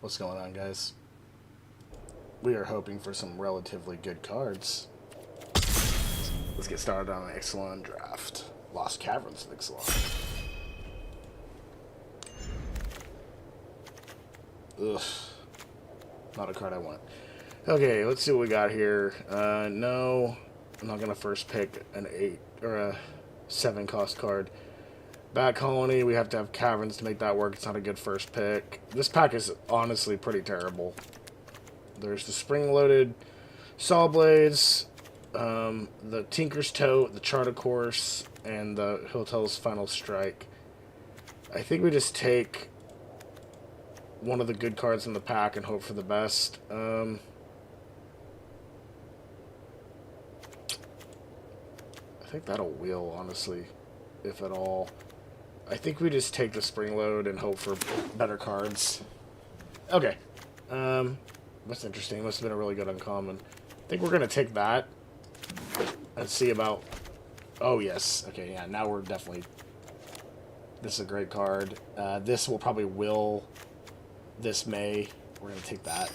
What's going on, guys? We are hoping for some relatively good cards. Let's get started on an ixalan draft. Lost Caverns of Ixalan. Ugh. Not a card I want. Okay, let's see what we got here. No, I'm not gonna first pick an 8 or a 7 cost card. Bat Colony, we have to have caverns to make that work. It's not a good first pick. This pack is honestly pretty terrible. There's the spring-loaded Saw Blades, the Tinker's Tote, the Chart of Course, and the Hotel's Final Strike. I think we just take one of the good cards in the pack and hope for the best. I think that'll wheel, honestly, if at all. I think we just take the spring load and hope for better cards. Okay. That's interesting. Must have been a really good uncommon. I think we're going to take that and see about... Oh, yes. Okay, yeah, now we're definitely... This is a great card. This will probably will... This may. We're going to take that.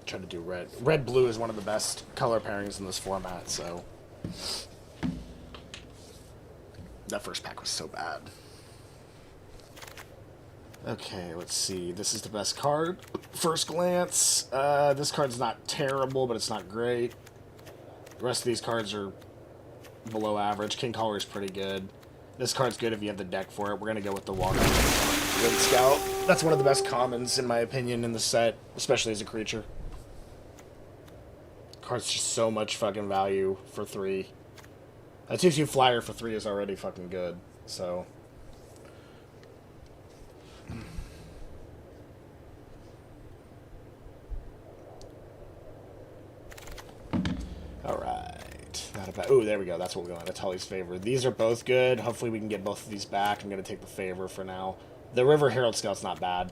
Try to do red. Red-blue is one of the best color pairings in this format, so... That first pack was so bad. Okay, let's see. This is the best card. First glance. This card's not terrible, but it's not great. The rest of these cards are below average. King Caller is pretty good. This card's good if you have the deck for it. We're going to go with the Walker Wind Scout. That's one of the best commons, in my opinion, in the set, especially as a creature. Card's just so much fucking value for 3. A 2/2 flyer for 3 is already fucking good, so... Alright. Oh, there we go. That's what we want. That's Tully's Favor. These are both good. Hopefully we can get both of these back. I'm going to take the Favor for now. The River Herald Scout's not bad.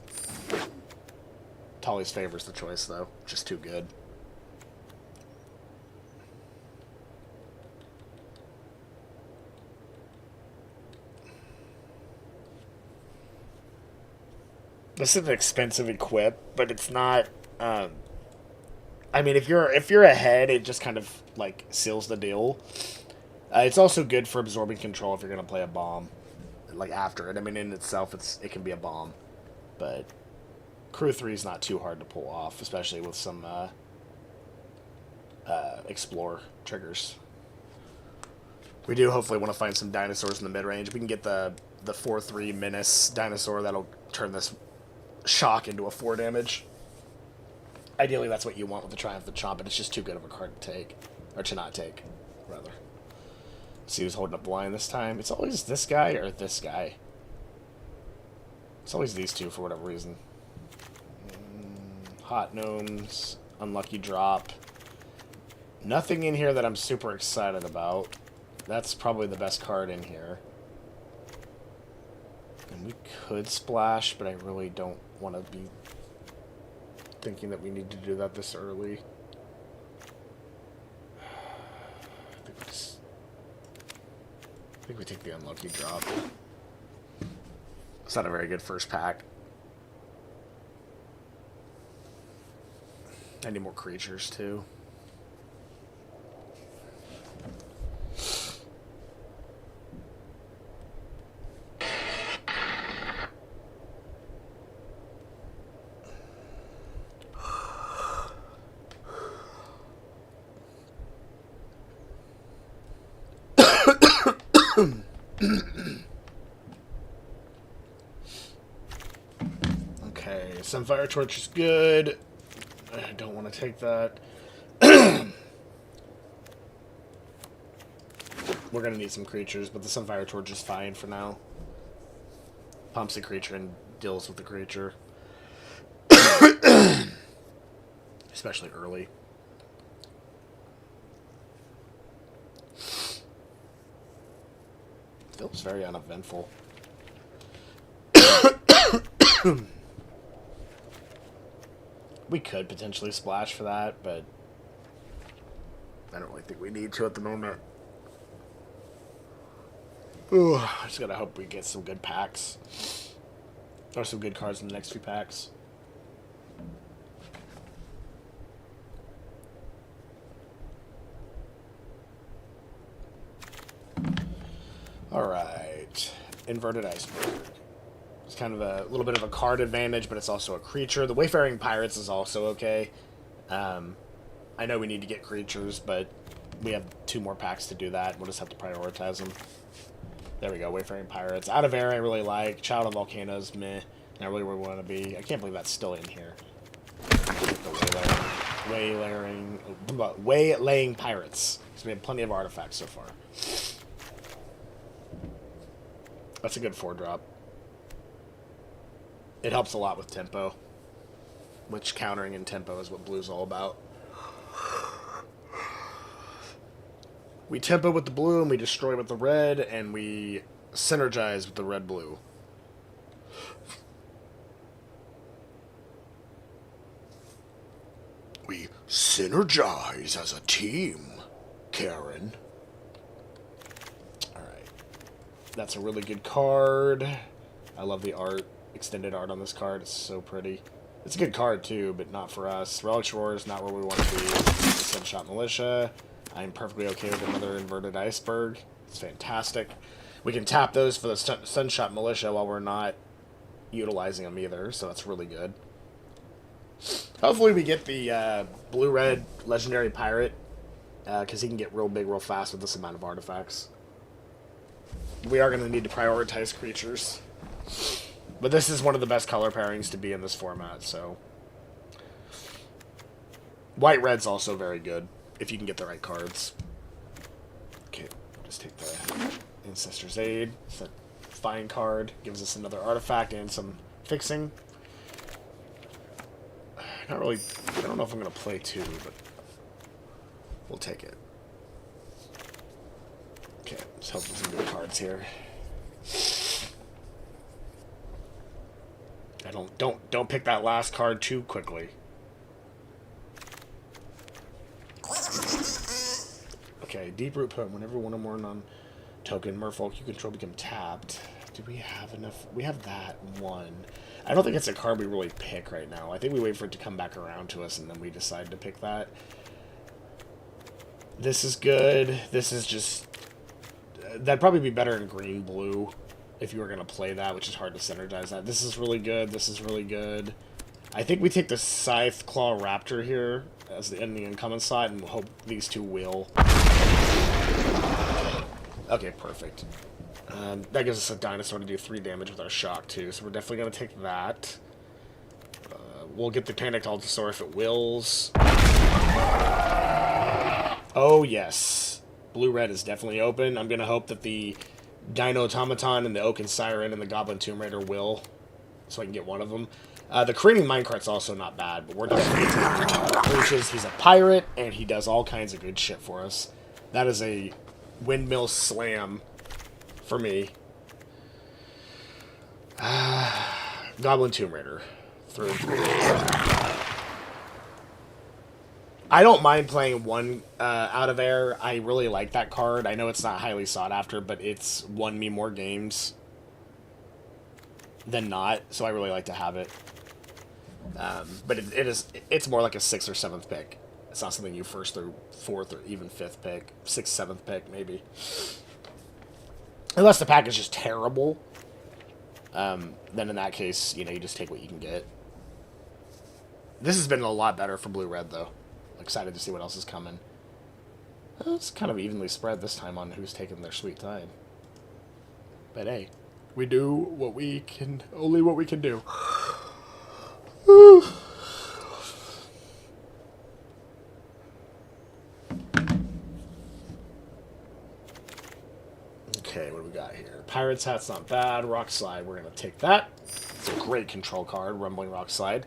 Tully's Favor's the choice, though. Just too good. This is an expensive equip, but it's not. I mean, if you're ahead, it just kind of like seals the deal. It's also good for absorbing control if you're gonna play a bomb, like after it. I mean, in itself, it can be a bomb, but Crew 3 is not too hard to pull off, especially with some explore triggers. We do hopefully want to find some dinosaurs in the mid range. We can get the 4/3 Menace dinosaur that'll turn this shock into a 4 damage. Ideally, that's what you want with the Triumph the Chomp, but it's just too good of a card to take. Or to not take, rather. Let's see who's holding up the line this time. It's always this guy or this guy. It's always these two for whatever reason. Hot Gnomes. Unlucky drop. Nothing in here that I'm super excited about. That's probably the best card in here. And we could splash, but I really don't want to be thinking that we need to do that this early. I think we take the unlucky drop. It's not a very good first pack. I need more creatures, too. Okay, Sunfire Torch is good. I don't want to take that. We're going to need some creatures, but the Sunfire Torch is fine for now. Pumps the creature and deals with the creature. Especially early. Feels very uneventful. We could potentially splash for that, but I don't really think we need to at the moment. Ooh, I just gotta hope we get some good packs. Or some good cards in the next few packs. Alright. Inverted Iceberg. It's kind of a little bit of a card advantage, but it's also a creature. The Wayfaring Pirates is also okay. I know we need to get creatures, but we have 2 more packs to do that. We'll just have to prioritize them. There we go, Wayfaring Pirates. Out of Air I really like. Child of Volcanoes, meh. Not really where we want to be. I can't believe that's still in here. The Waylaying Pirates. So we have plenty of artifacts so far. That's a good 4-drop. It helps a lot with tempo. Which countering in tempo is what blue's all about. We tempo with the blue, and we destroy with the red, and we synergize with the red-blue. We synergize as a team, Karen. Alright. That's a really good card. I love the art, extended art on this card. It's so pretty. It's a good card, too, but not for us. Relic's Roar is not where we want to be. Sunshot Militia. I'm perfectly okay with another Inverted Iceberg. It's fantastic. We can tap those for the Sunshot Militia while we're not utilizing them either, so that's really good. Hopefully we get the blue-red Legendary Pirate, because he can get real big real fast with this amount of artifacts. We are going to need to prioritize creatures. But this is one of the best color pairings to be in this format, so... White-red's also very good, if you can get the right cards. Okay, just take the Ancestor's Aid. It's a fine card. Gives us another artifact and some fixing. Not really... I don't know if I'm going to play 2, but... We'll take it. Okay, let's hope for some good cards here. Don't pick that last card too quickly. Okay, Deep Root Poem. Whenever one or more non-token merfolk you control become tapped. Do we have enough? We have that one. I don't think it's a card we really pick right now. I think we wait for it to come back around to us and then we decide to pick that. This is good. This is just... That'd probably be better in green-blue if you were going to play that, which is hard to synergize that. This is really good. This is really good. I think we take the Scythe Claw Raptor here as in the uncommon slot and hope these 2 will. Okay, perfect. That gives us a dinosaur to do 3 damage with our shock, too, so we're definitely going to take that. We'll get the Panicked Allosaur if it wills. Oh, yes. Blue-red is definitely open. I'm going to hope that the Dino Automaton and the Oaken Siren and the Goblin Tomb Raider will, so I can get one of them. The Careening Minecart's also not bad, but we're definitely taking He's a pirate, and he does all kinds of good shit for us. That is a windmill slam for me. Goblin Tomb Raider. Through and through. I don't mind playing 1 out of air. I really like that card. I know it's not highly sought after, but it's won me more games than not, so I really like to have it. But it's more like a 6th or 7th pick. It's not something you 1st or 4th or even 5th pick. 6th, 7th pick, maybe. Unless the pack is just terrible. Then in that case, you know, you just take what you can get. This has been a lot better for blue-red, though. Excited to see what else is coming. It's kind of evenly spread this time on who's taking their sweet time. But hey, we do what we can, only what we can do. Okay, what do we got here? Pirate's Hat's not bad. Rock Slide, we're going to take that. It's a great control card, Rumbling Rock Slide.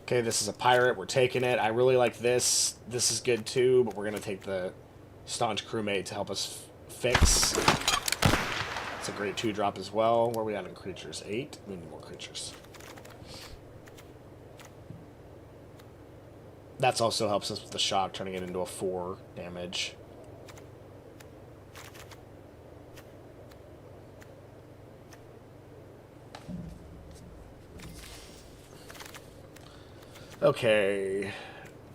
Okay, this is a pirate. We're taking it. I really like this. This is good, too, but we're going to take the Staunch Crewmate to help us fix. It's a great 2-drop as well. Where are we at in creatures? 8? We need more creatures. That also helps us with the shock, turning it into a 4 damage. Okay.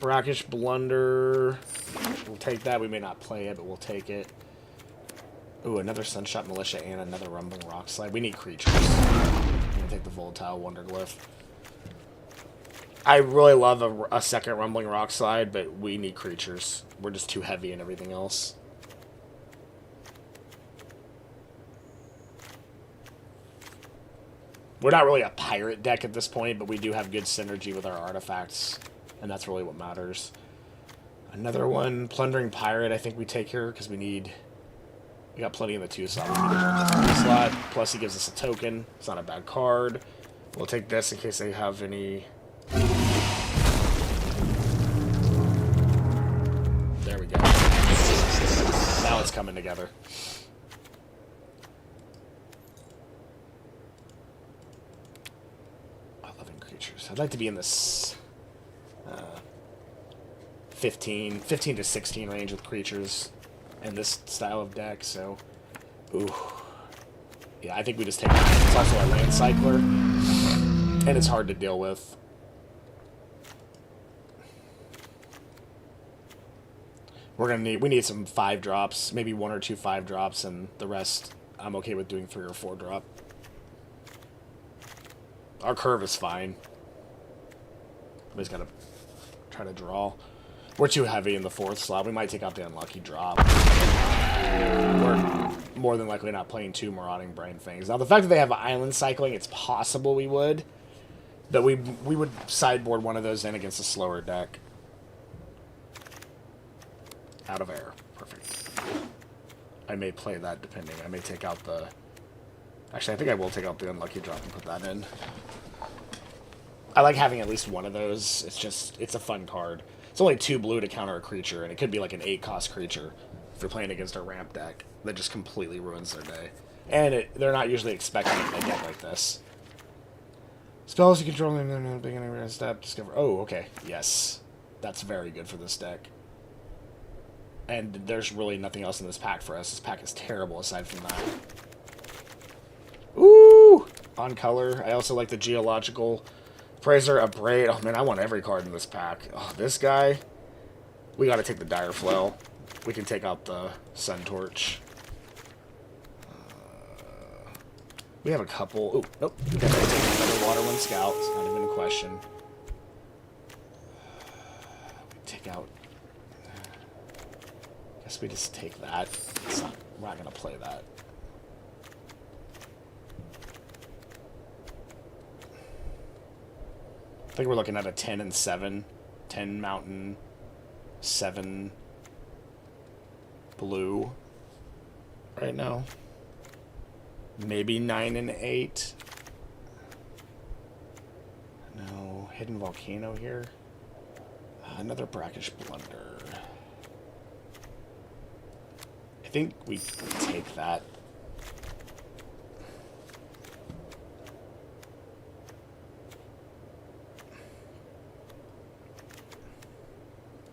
Brackish Blunder. We'll take that. We may not play it, but we'll take it. Ooh, another Sunshot Militia and another Rumbling Rock Slide. We need creatures. I'm going to take the Volatile Wonderglyph. I really love a second Rumbling Rock Slide, but we need creatures. We're just too heavy in everything else. We're not really a pirate deck at this point, but we do have good synergy with our artifacts, and that's really what matters. Another one, Plundering Pirate, I think we take here, because we got plenty in the 2 slot. We need the 3 slot, plus he gives us a token. It's not a bad card. We'll take this in case they have any... There we go. Now it's coming together. I'd like to be in this 15 to 16 range with creatures in this style of deck, so... Ooh. Yeah, I think we just take that. It's also a land cycler, and it's hard to deal with. We need some 5-drops, maybe 1 or 2 5-drops, and the rest I'm okay with doing 3 or 4-drop. Our curve is fine. We just gotta try to draw. We're too heavy in the 4th slot. We might take out the unlucky drop. We're more than likely not playing 2 Marauding Brainfangs. Now, the fact that they have island cycling, it's possible we would. But we would sideboard one of those in against a slower deck. Out of air. Perfect. I may play that depending. I may take out the... Actually, I think I will take out the unlucky drop and put that in. I like having at least one of those. It's a fun card. It's only 2 blue to counter a creature, and it could be like an 8-cost creature if you're playing against a ramp deck that just completely ruins their day. And they're not usually expecting it in a deck like this. Spells you control in the beginning of your step, discover... Oh, okay. Yes. That's very good for this deck. And there's really nothing else in this pack for us. This pack is terrible aside from that. Ooh! On color. I also like the Geological... Praiser, Abrade. Oh, man, I want every card in this pack. Oh, this guy. We got to take the Dire Flail. We can take out the Sun Torch. We have a couple. Oh, nope. We definitely take another Water Wind Scout. It's not even a question. We take out... Guess we just take that. We're not going to play that. I think we're looking at a 10 and 7. 10 mountain, 7 blue right now. Maybe 9 and 8. No, Hidden Volcano here. Another Brackish Blunder. I think we take that.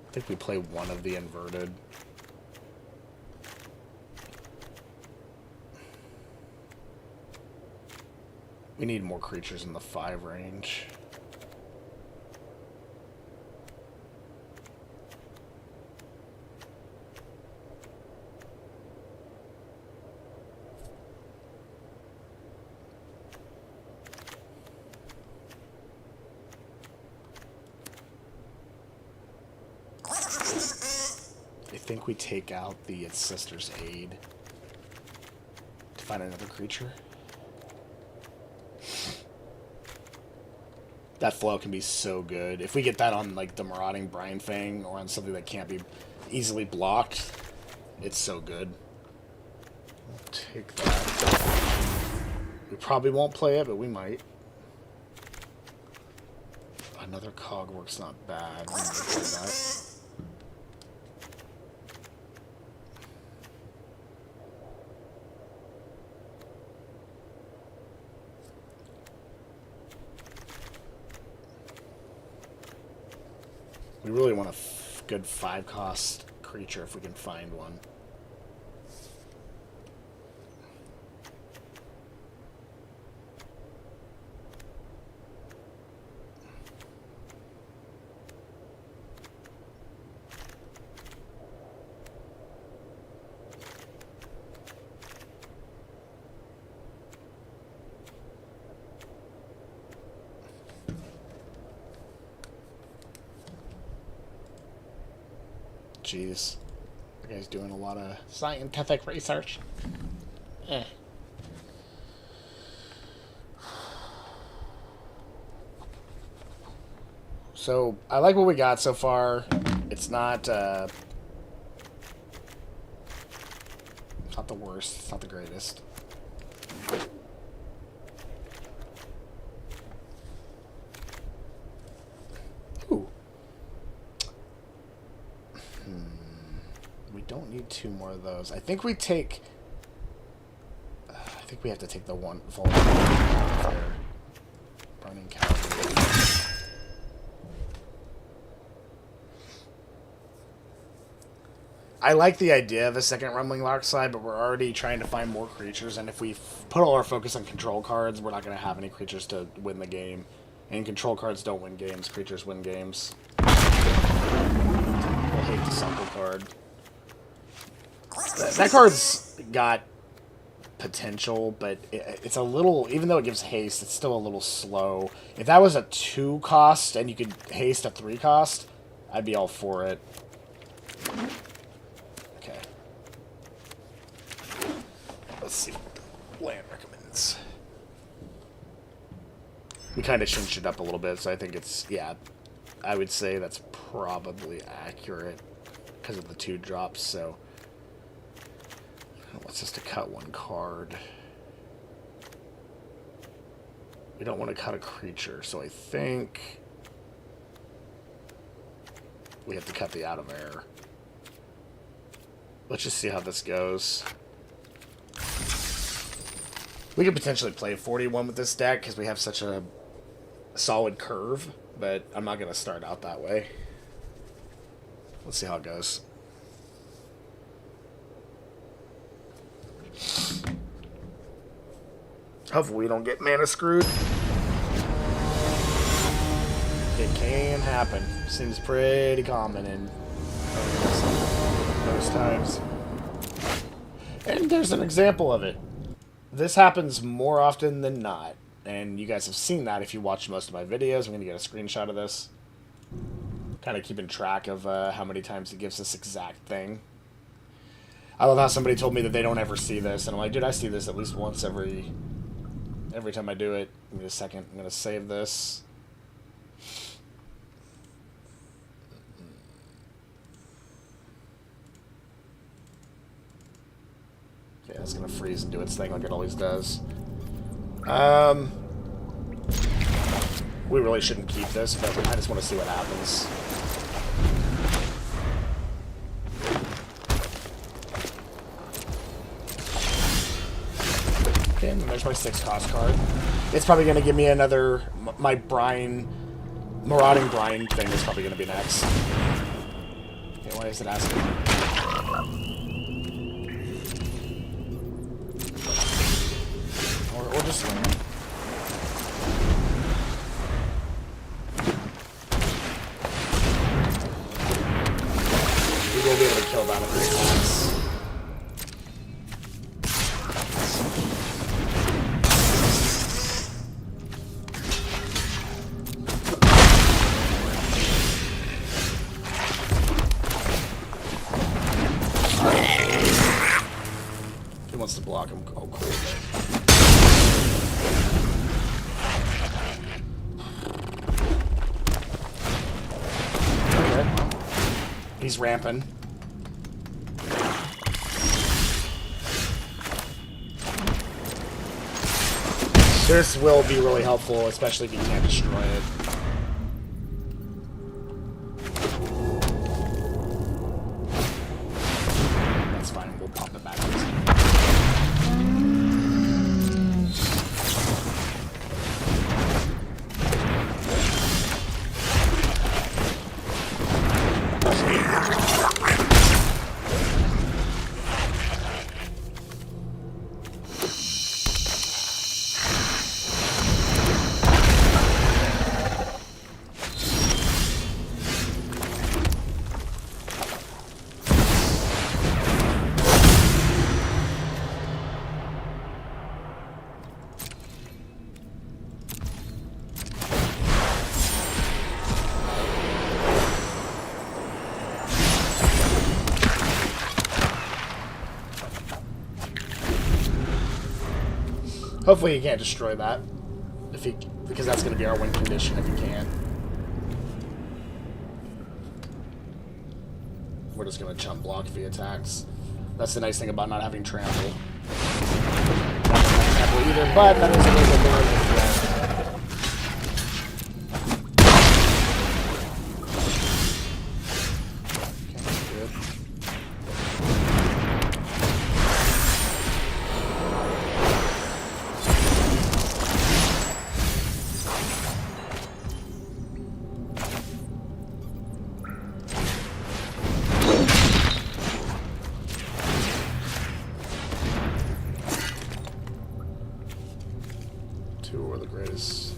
I think we play one of the inverted. We need more creatures in the 5 range. I think we take out the Its Sister's Aid to find another creature. That flow can be so good. If we get that on like the Marauding Brainfang or on something that can't be easily blocked, it's so good. We'll take that. We probably won't play it, but we might. Another Cogwork's not bad. We might play that. We really want a good 5-cost creature if we can find one. jeez. That guy's doing a lot of scientific research. Eh. So, I like what we got so far. It's not the worst. It's not the greatest. Ooh. We don't need 2 more of those. I think we take... I think we have to take the one... Burning Cavalry. I like the idea of a second Rumbling Larkslide, but we're already trying to find more creatures, and if we put all our focus on control cards, we're not going to have any creatures to win the game. And control cards don't win games, creatures win games. We'll hate the Suckle card. That card's got potential, but it's a little, even though it gives haste, it's still a little slow. If that was a 2 cost and you could haste a 3 cost, I'd be all for it. Okay. Let's see what the land recommends. We kind of cinched it up a little bit, so I think it's, yeah, I would say that's probably accurate because of the 2 drops, so it wants us to cut 1 card. We don't want to cut a creature, so I think we have to cut the Out of Air. Let's just see how this goes. We could potentially play 41 with this deck because we have such a solid curve, but I'm not going to start out that way. Let's see how it goes. Hopefully we don't get mana screwed. It can happen. Seems pretty common in those times. And there's an example of it. This happens more often than not. And you guys have seen that if you watch most of my videos. I'm going to get a screenshot of this. Kind of keeping track of how many times it gives this exact thing. I love how somebody told me that they don't ever see this. And I'm like, dude, I see this at least once every time I do it. Give me a second. I'm going to save this. Okay, that's going to freeze and do its thing like it always does. We really shouldn't keep this, but I just want to see what happens. Okay, and there's my 6 cost card. It's probably going to give me another... My Brine... Marauding Brine thing is probably going to be next. Okay, why is it asking me? Or just land. We will be able to kill that every class. He wants to block him. Oh, cool. He's ramping. This will be really helpful, especially if you can't destroy it. That's fine, we'll pop it back. Hopefully he can't destroy that. Because that's going to be our win condition if he can. We're just going to chump block if he attacks. That's the nice thing about not having trample. Not trample either, but that is a little bit more than threat. Two are the greatest.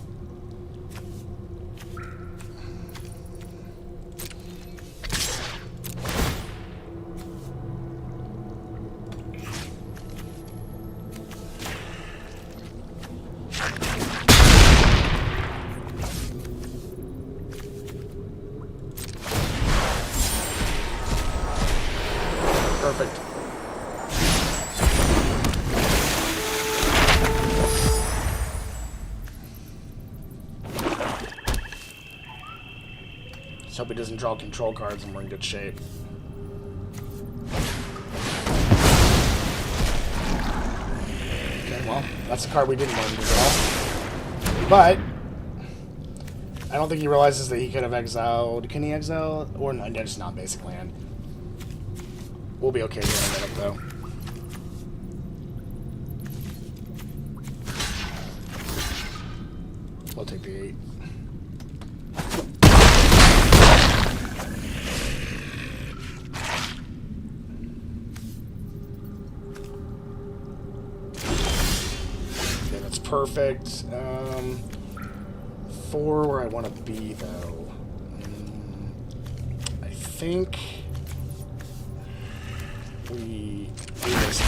Perfect. Just hope he doesn't draw control cards and we're in good shape. Okay, well, that's the card we didn't want him to draw. But I don't think he realizes that he could have exiled. Can he exile? Or no, just not basic land. We'll be okay here in a minute, though. We'll take the 8. Okay, that's perfect. 4 where I want to be, though. I think we do this.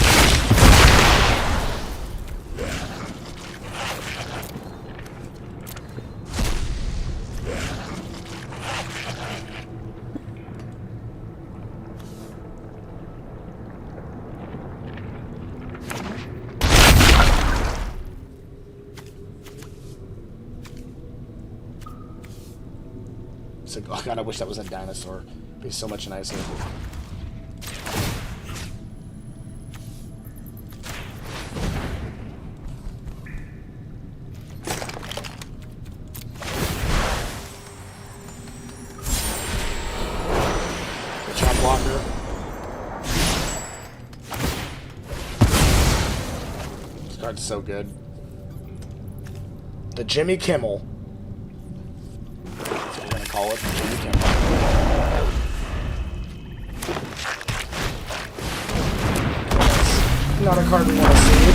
So, oh god, I wish that was a dinosaur. It'd be so much nicer. Blocker. This card's so good. The Jimmy Kimmel. That's what we're gonna call it. The Jimmy Kimmel. Not a card we want to see.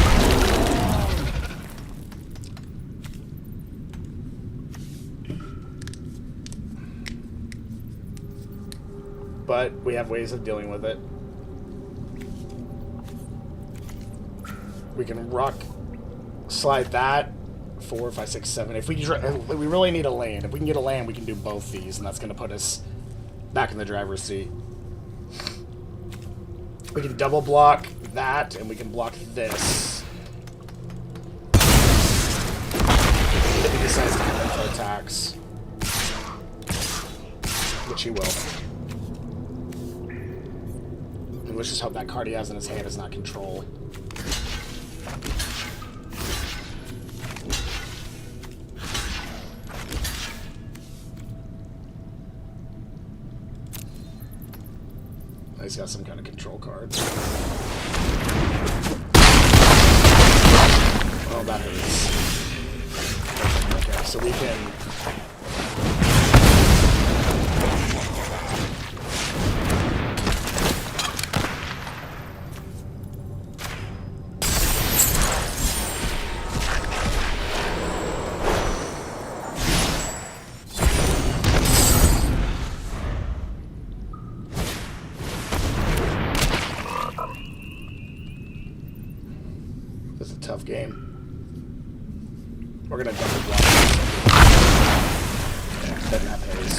But we have ways of dealing with it. We can slide that 4, 5, 6, 7. If we really need a land. If we can get a land, we can do both these, and that's going to put us back in the driver's seat. We can double block that, and we can block this. If he decides to come in for attacks, which he will. Let's just hope that card he has in his hand is not control. He's got some kind of control card. Oh, that hurts. Okay, so we can... This is a tough game. We're gonna double block. Yeah, then that pays.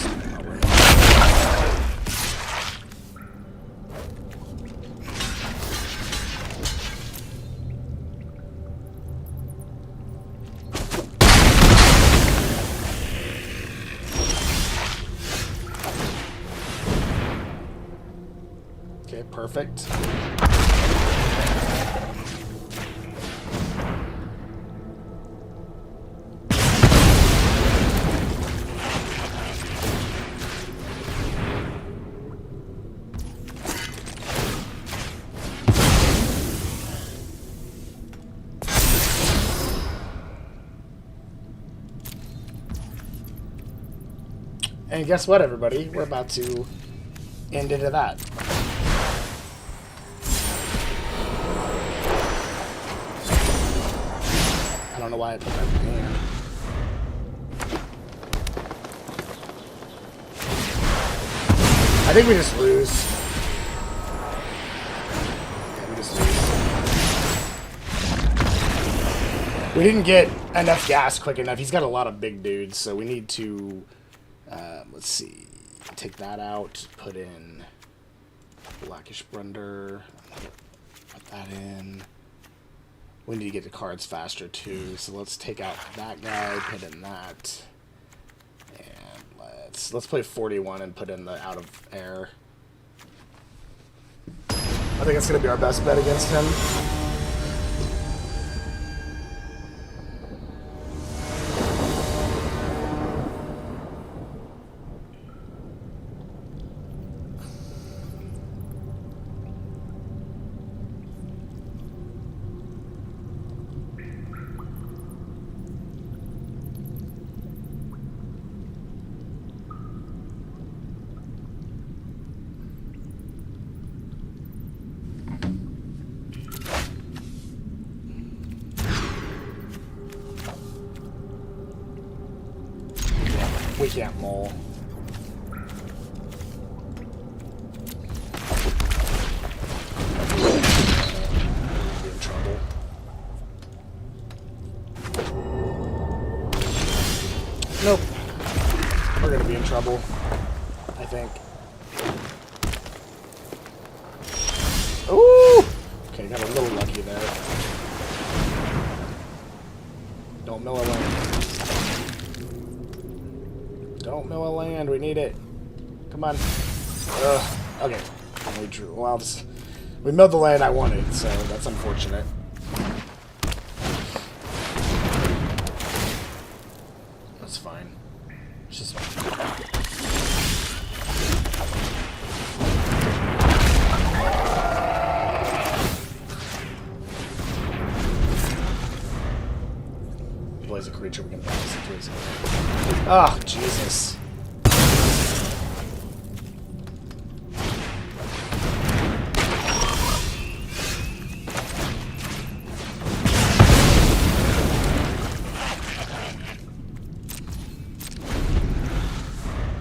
perfect. And guess what, everybody? We're about to end into that. I don't know why I put that in my hand. I think we just lose. Yeah, we just lose. We didn't get enough gas quick enough. He's got a lot of big dudes, so we need to... let's see. Take that out. Put in Blackish Brunder. Put that in. We need to get the cards faster too. So let's take out that guy. Put in that. And let's play 41 and put in the out of air. I think it's gonna be our best bet against him. We can't mull. Be in trouble. Nope. We're gonna be in trouble, I think. Ooh! Okay, got a little lucky there. Don't mill a land. Don't mill a land. We need it. Come on. Okay. We drew. Well, we milled the land I wanted, so that's unfortunate. That's fine. It's just plays a creature we can bounce into his hand. Oh, Jesus.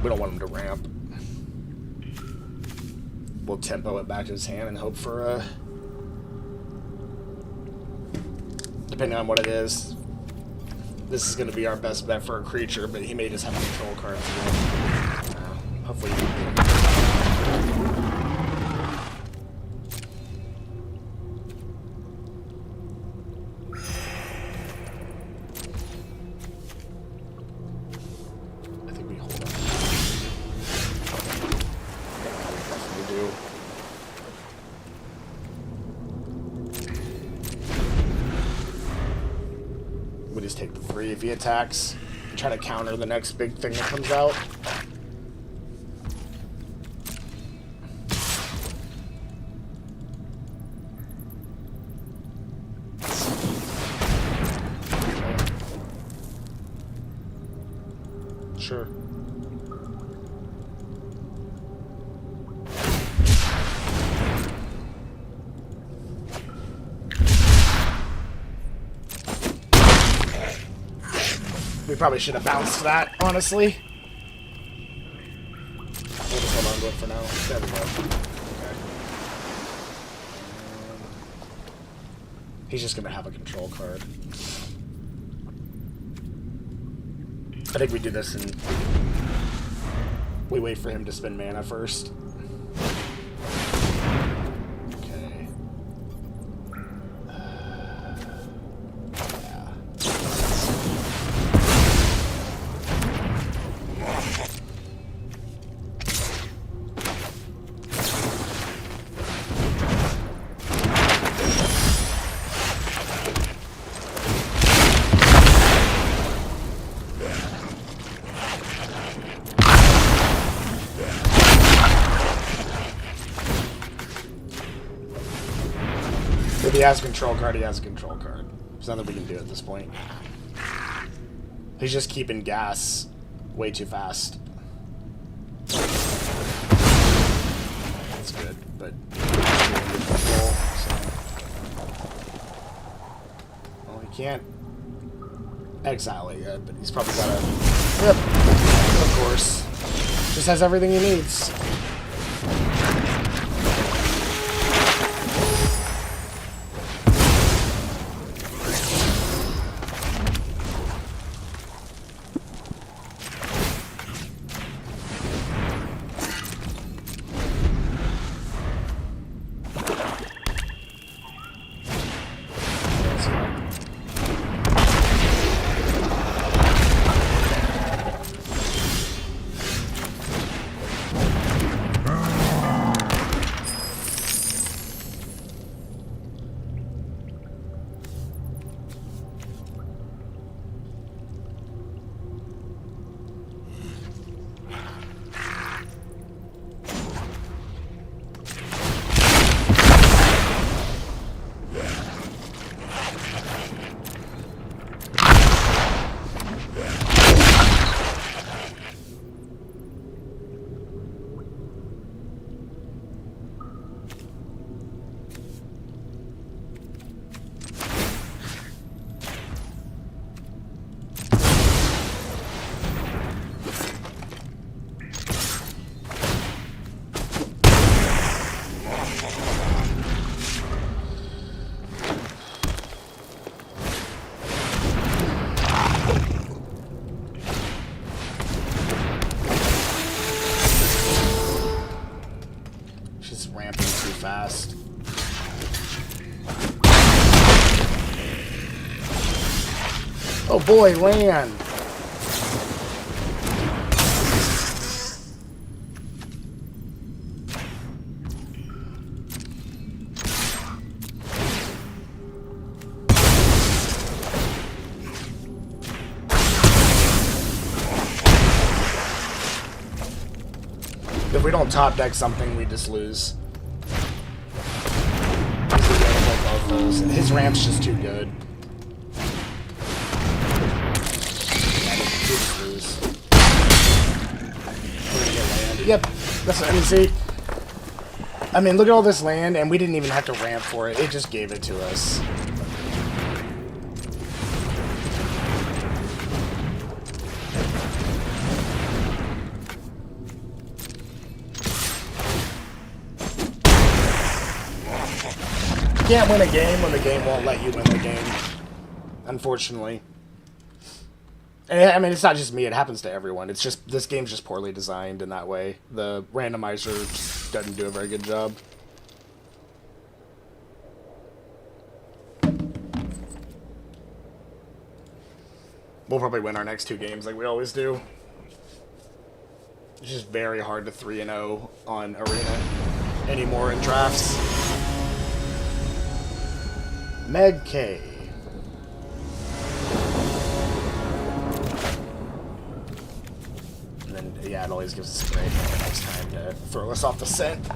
We don't want him to ramp. We'll tempo it back to his hand and hope for depending on what it is. This is going to be our best bet for a creature, but he may just have a control card as well. Hopefully he I think we hold on. We do. We just take the 3 if he attacks. Try to counter the next big thing that comes out. Sure. We probably should have bounced that, honestly. We'll just hold on to it for now. There we go. Okay. He's just going to have a control card. I think we do this and we wait for him to spend mana first. Okay. he has a control card, he has a control card. There's nothing we can do at this point. He's just keeping gas way too fast. That's good, but... Well, he can't exile it yet, but he's probably got a... Yep, of course. Just has everything he needs. Fast. Oh boy, land! If we don't top deck something, we just lose. His ramp's just too good. Yep, that's what I mean. See, I mean, look at all this land, and we didn't even have to ramp for it. It just gave it to us. You can't win a game when the game won't let you win the game, unfortunately. And I mean, it's not just me, it happens to everyone. It's just, this game's just poorly designed in that way. The randomizer doesn't do a very good job. We'll probably win our next 2 games like we always do. It's just very hard to 3-0 on Arena anymore in drafts. Meg K. And then, yeah, it always gives us a break the next time to throw us off the scent.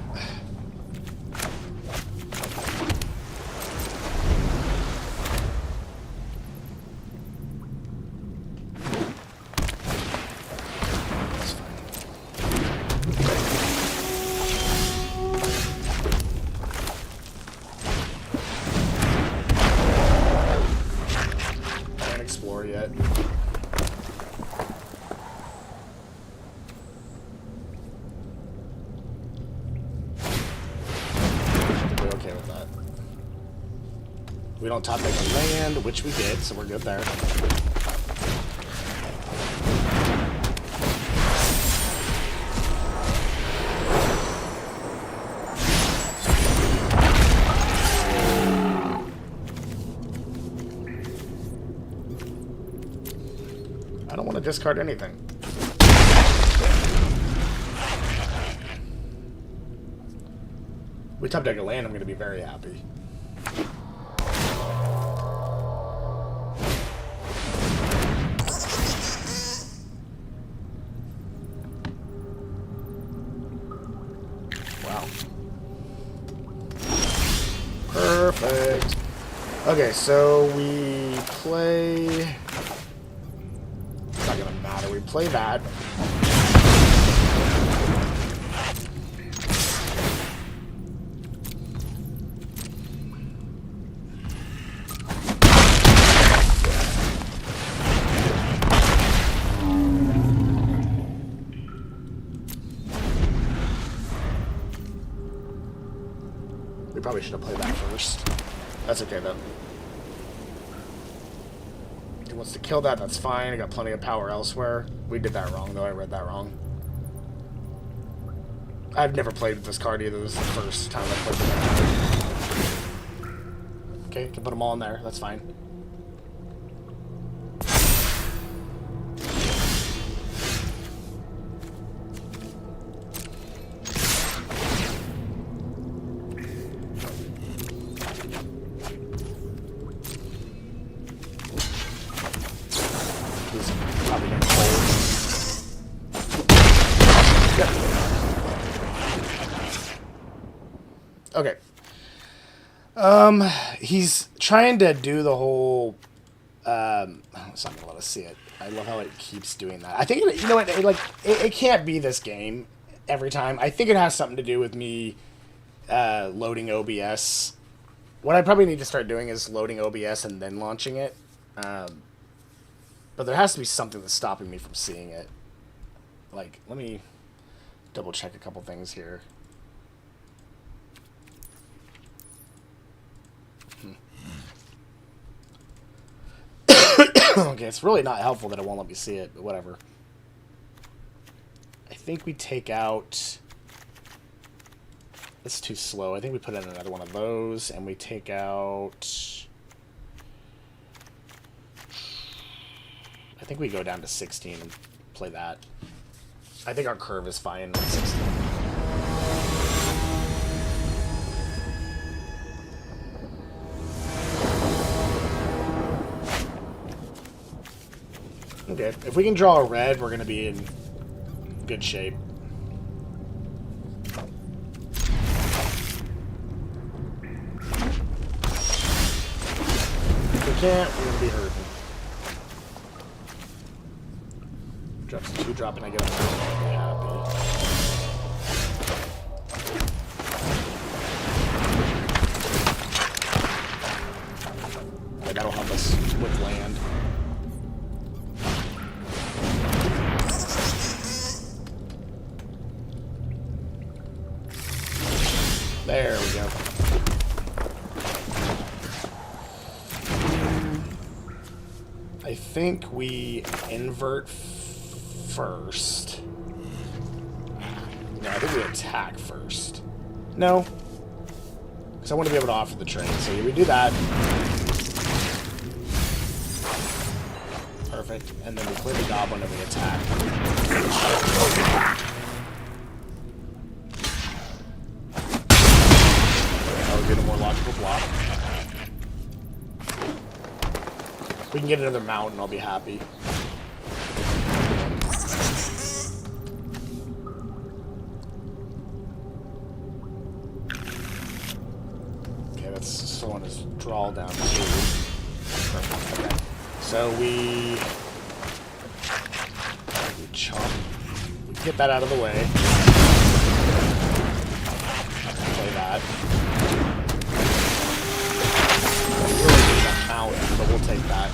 Yet. We're okay with that. We don't top deck the land, which we did, so we're good there. I don't want to discard anything. We top deck a land, I'm going to be very happy. Wow. Perfect. Okay, so we play... It's not gonna matter. We play that. We probably should have played that first. That's okay, though. He wants to kill that, that's fine. I got plenty of power elsewhere. We did that wrong, though. I read that wrong. I've never played with this card either. This is the first time I played with that card. Okay, can put them all in there. That's fine. Okay. He's trying to do the whole, it's not gonna let us see it. I love how it keeps doing that. I think, you know what, it can't be this game every time. I think it has something to do with me, loading OBS. What I probably need to start doing is loading OBS and then launching it. But there has to be something that's stopping me from seeing it. Like, let me double check a couple things here. Okay, it's really not helpful that it won't let me see it, but whatever. I think we take out... It's too slow. I think we put in another one of those, and we take out... I think we go down to 16 and play that. I think our curve is fine at 16. Okay, if we can draw a red, we're going to be in good shape. If we can't, we're going to be hurting. Drops a 2-drop and I get a 1. I'll be happy. Okay, that'll help us with land. There we go. I think we invert first. No, I think we attack first. No. Because I want to be able to offer the trade. So we do that. Perfect. And then we play the goblin and we attack. Get a more logical block. We can get another mountain, I'll be happy. Okay, that's slowing his draw down too. Perfect. Okay. So we chop. We get that out of the way. Play that. Mountain, but we'll take that.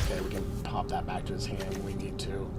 Okay, we can pop that back to his hand when we need to.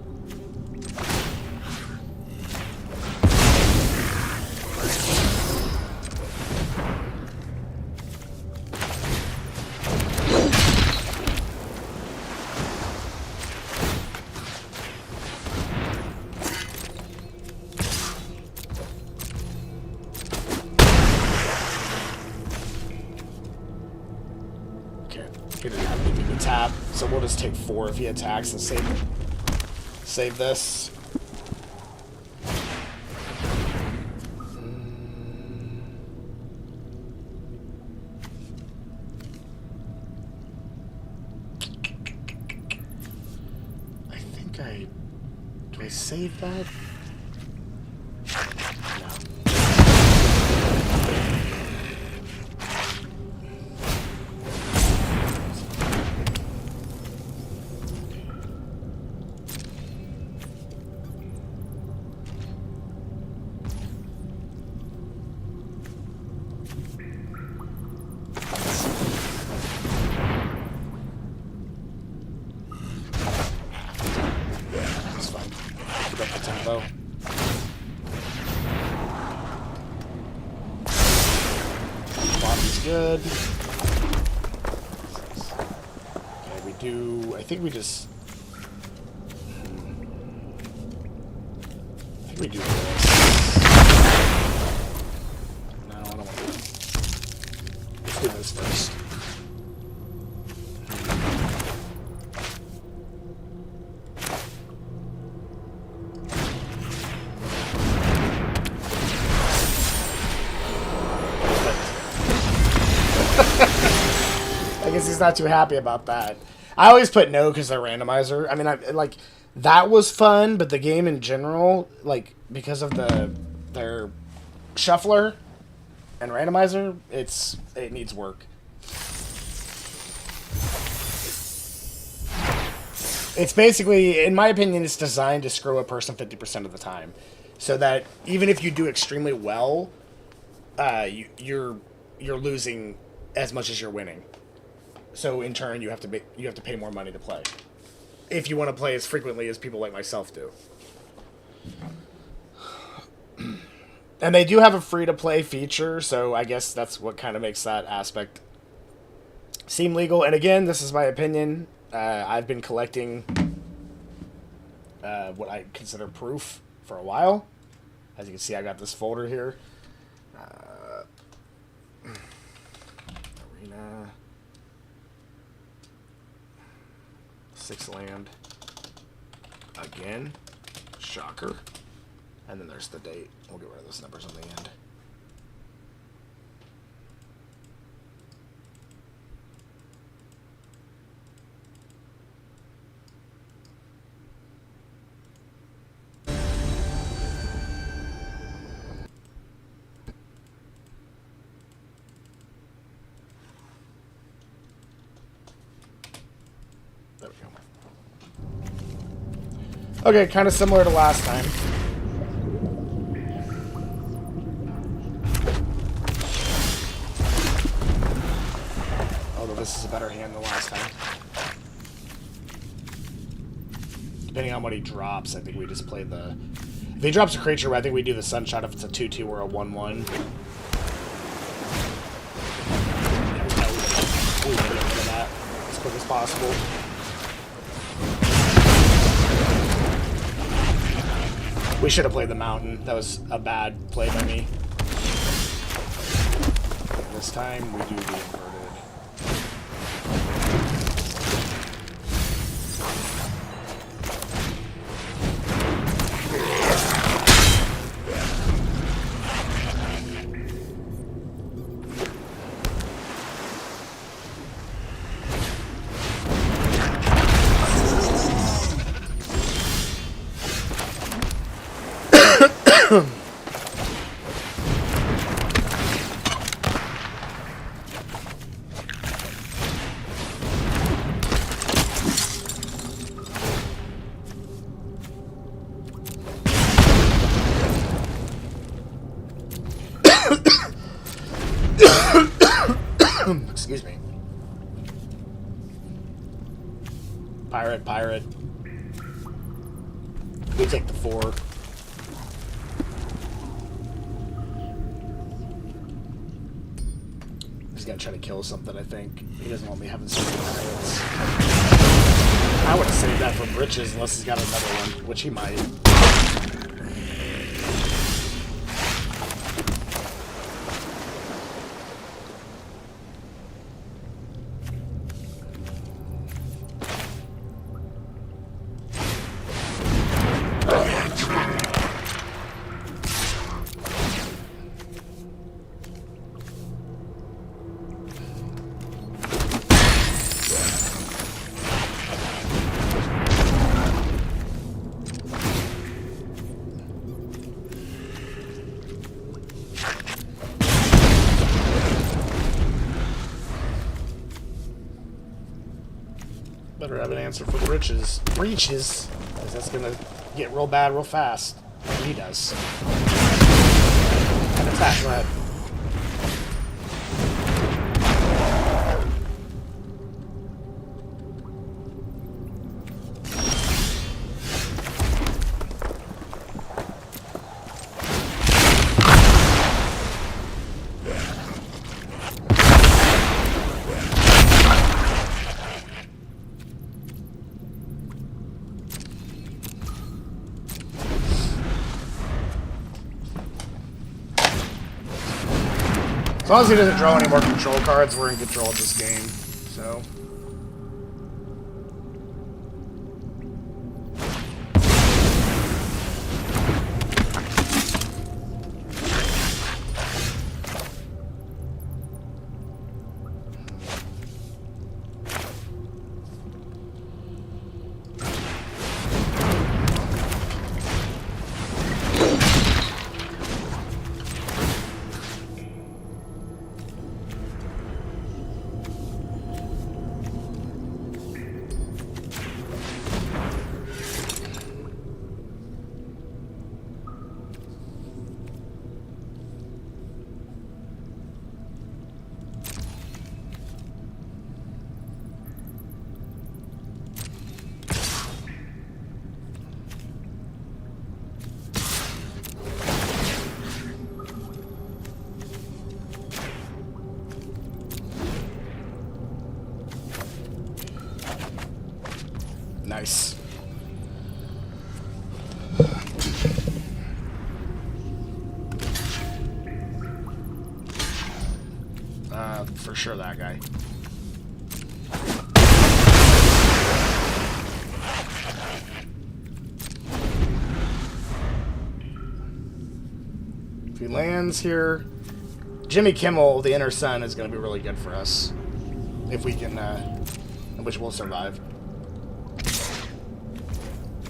He didn't have anything to tap, so we'll just take 4 if he attacks and save this. I think do I save that? good. Okay, we do... I think we just... I think we do this. No, I don't want to. Let's do this first. I guess he's not too happy about that. I always put no because they're randomizer. I mean, like that was fun, but the game in general, like because of their shuffler and randomizer, it needs work. It's basically, in my opinion, it's designed to screw a person 50% of the time, so that even if you do extremely well, you're losing as much as you're winning. So in turn, you have to pay more money to play, if you want to play as frequently as people like myself do. And they do have a free-to-play feature, so I guess that's what kind of makes that aspect seem legal. And again, this is my opinion. I've been collecting what I consider proof for a while. As you can see, I got this folder here. Arena. 6 land. Again. Shocker. And then there's the date. We'll get rid of those numbers on the end. There we go. Okay, kind of similar to last time. Although this is a better hand than last time. Depending on what he drops, I think we just play the... If he drops a creature, I think we do the Sunshot if it's a 2-2 or a 1-1. Yeah, we gotta get rid of that as quick as possible. We should have played the mountain. That was a bad play by me. This time we do the inverted. Excuse me. Pirate. We take the 4. He's gonna try to kill something, I think. He doesn't want me having so many pirates. I would have saved that for britches unless he's got another one, which he might. Better have an answer for breaches, because that's gonna get real bad real fast. And he does. And attack, go ahead. As long as he doesn't draw any more control cards, we're in control of this game. So. Nice. For sure that guy. If he lands here, Jimmy Kimmel, the Inner Sun, is going to be really good for us. If we can, which we'll survive.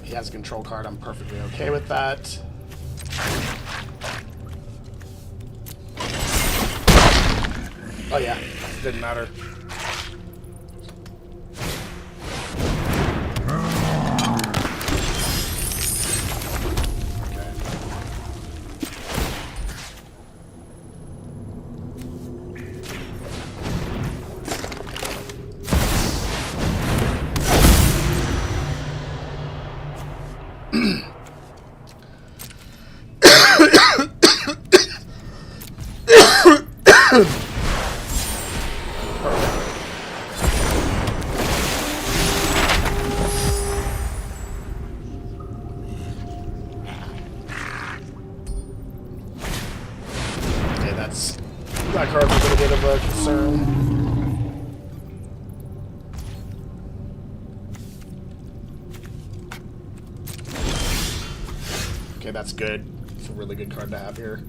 He has a control card. I'm perfectly okay with that. Oh yeah, didn't matter. That card's a little bit of a concern. Okay, that's good. It's a really good card to have here.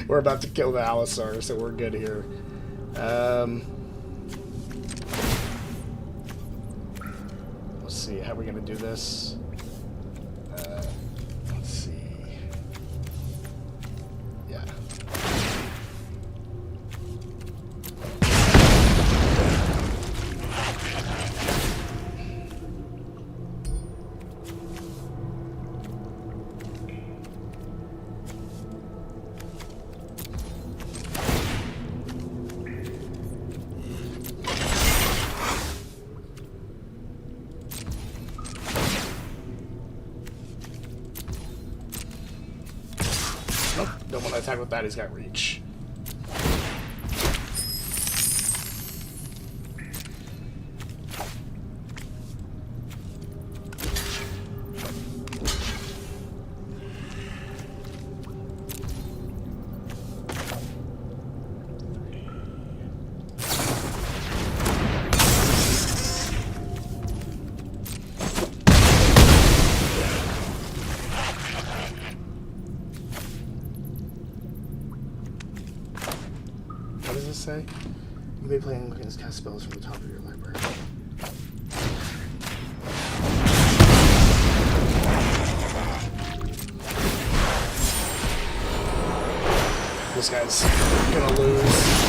We're about to kill the Alisar, so we're good here. Let's see, how are we going to do this? Let's see. Yeah. Nope, don't want to attack with that, he's got reach. What does this say? You may play and cast spells from the top of your library. This guy's gonna lose.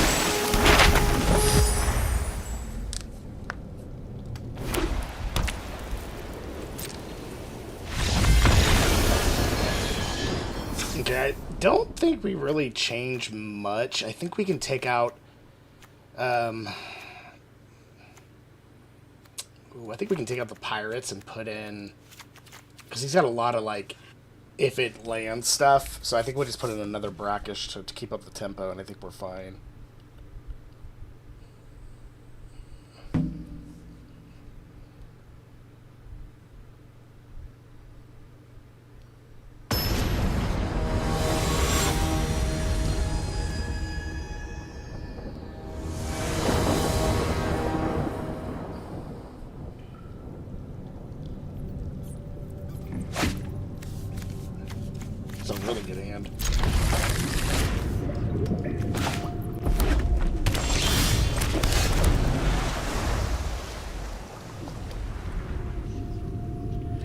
Okay, I don't think we really change much. I think we can take out... I think we can take out the pirates and put in... Because he's got a lot of, like, if it lands stuff. So I think we'll just put in another brackish to keep up the tempo, and I think we're fine.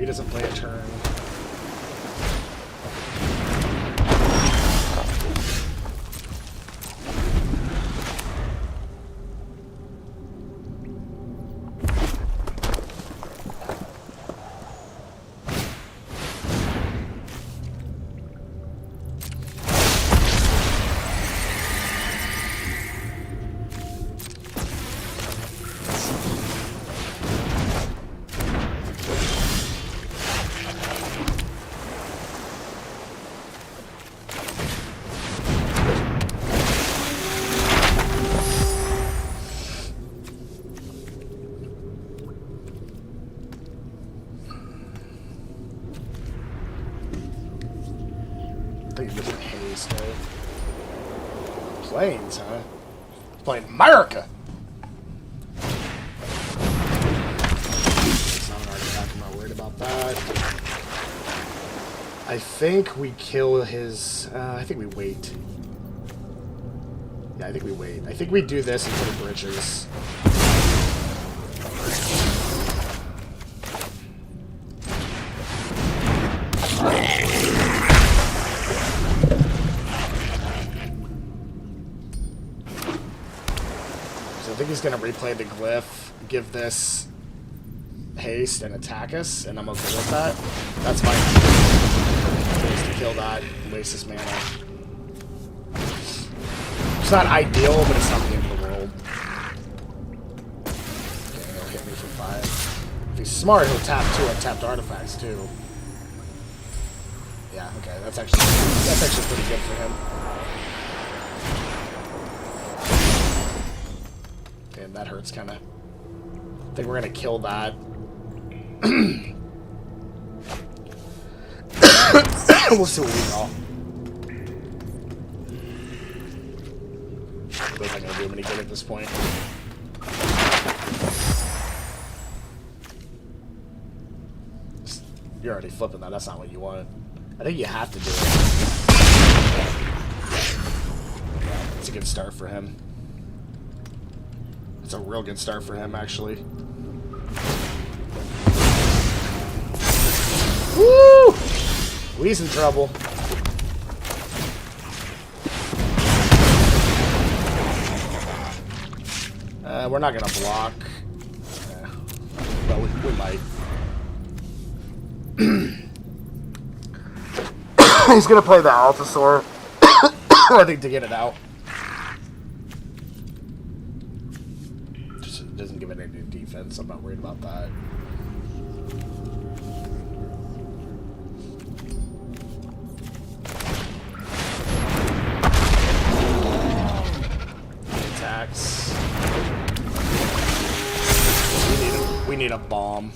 he doesn't play a turn. I think it doesn't haste, right? Planes, huh? Playing America! It's not an artifact, I'm not worried about that. I think we kill his... I think we wait. Yeah, I think we wait. I think we do this and put bridges. I think he's going to replay the glyph, give this haste, and attack us, and I'm okay with that. That's fine. Just to kill that, waste his mana. It's not ideal, but it's not the end of the world. Okay, he'll hit me for 5. If he's smart, he'll tap 2 untapped artifacts, too. Yeah, okay, that's actually pretty good for him. And that hurts, kind of. I think we're gonna kill that. We'll see what we draw. It's not gonna do him any good at this point. You're already flipping that. That's not what you want. I think you have to do it. Yeah, it's a good start for him. It's a real good start for him, actually. Woo! He's in trouble. We're not gonna block. Well, we might. He's gonna play the Altasaur. I think to get it out. Just doesn't give it any defense. I'm not worried about that. Attacks. We need a bomb.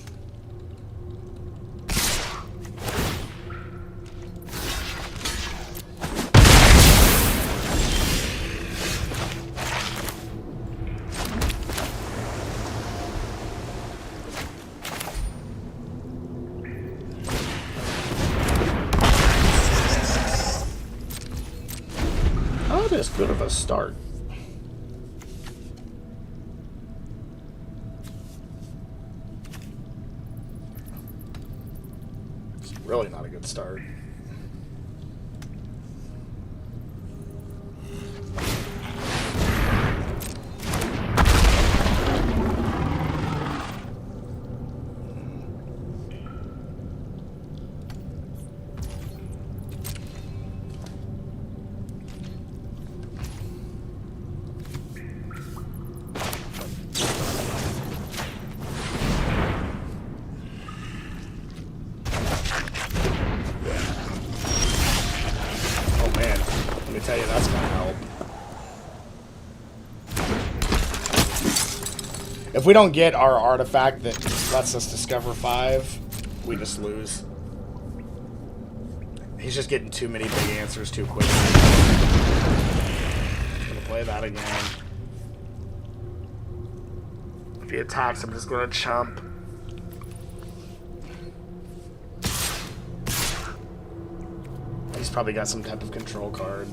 Not as good of a start. It's really not a good start. Tell you that's gonna help. If we don't get our artifact that lets us discover 5, we just lose. He's just getting too many big answers too quickly. Gonna play that again. If he attacks, I'm just gonna chump. He's probably got some type of control card.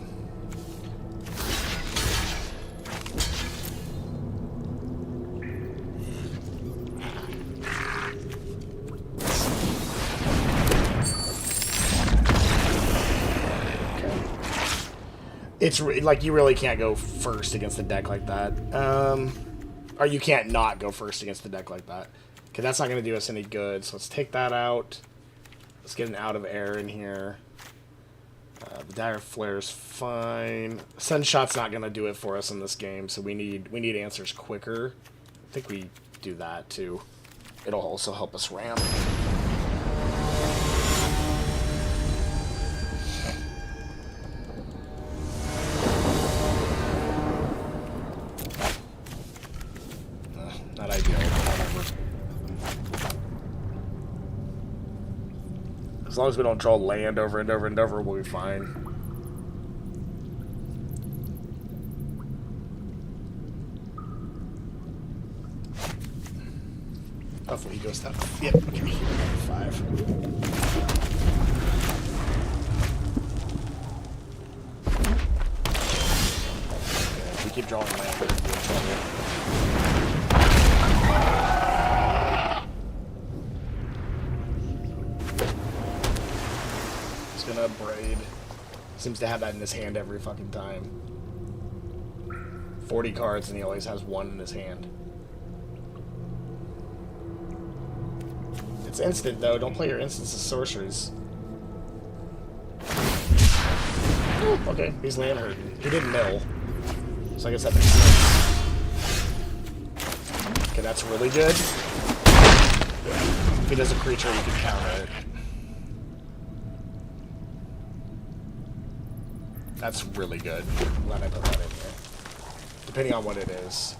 It's like you really can't go first against a deck like that. Or you can't not go first against a deck like that. Okay, that's not going to do us any good. So let's take that out. Let's get an out of air in here. The Dire Flare's fine. Sunshot's not going to do it for us in this game, so we need answers quicker. I think we do that too. It'll also help us ramp. Not ideal, but whatever. As long as we don't draw land over and over and over, we'll be fine. Hopefully he goes down. Yep, okay. 5. Okay, if we keep drawing land, we're in trouble. Gonna braid. Seems to have that in his hand every fucking time. 40 cards and he always has one in his hand. It's instant though. Don't play your instants as sorceries. Ooh, okay, he's land hurting. He didn't mill. So I guess that makes sense. Okay, that's really good. If he does a creature, you can counter it. That's really good. I'm glad I put that in here. Depending on what it is.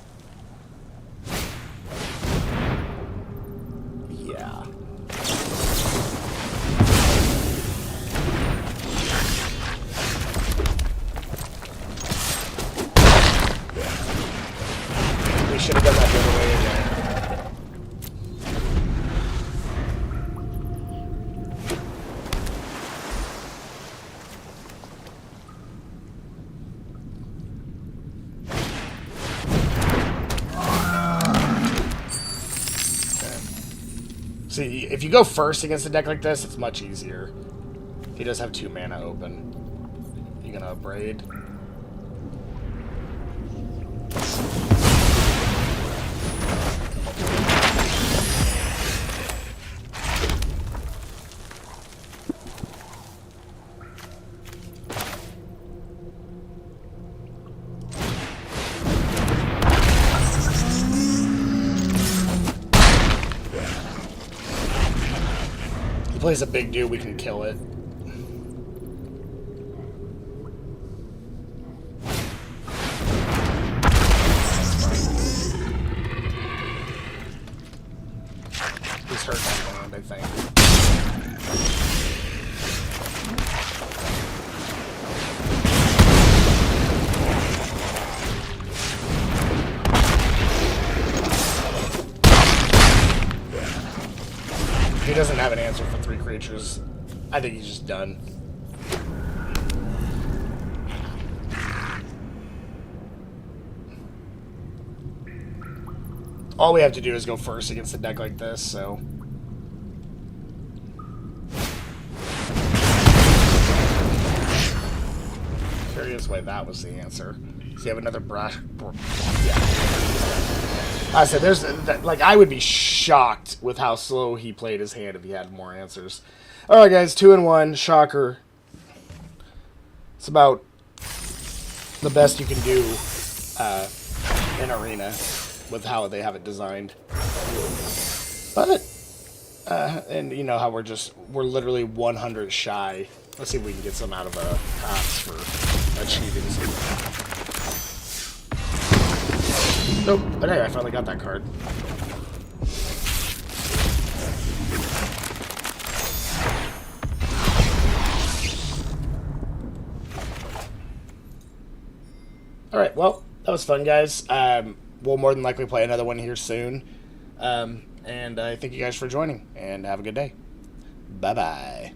Yeah. We should have done that the other way again. See, if you go first against a deck like this, it's much easier. He does have 2 mana open. You gonna braid? Plays a big dude, we can kill it. He's hurt that round, I think. He doesn't have an answer for 3 creatures. I think he's just done. All we have to do is go first against a deck like this, so... Curious why that was the answer. Does he have another brush? Yeah. I said, there's like I would be shocked with how slow he played his hand if he had more answers. All right, guys, 2-1, shocker. It's about the best you can do in Arena with how they have it designed. But and you know how we're literally 100 shy. Let's see if we can get some out of Cox for achieving something. Nope, but hey, I finally got that card. Alright, well, that was fun, guys. We'll more than likely play another one here soon. And I thank you guys for joining, and have a good day. Bye-bye.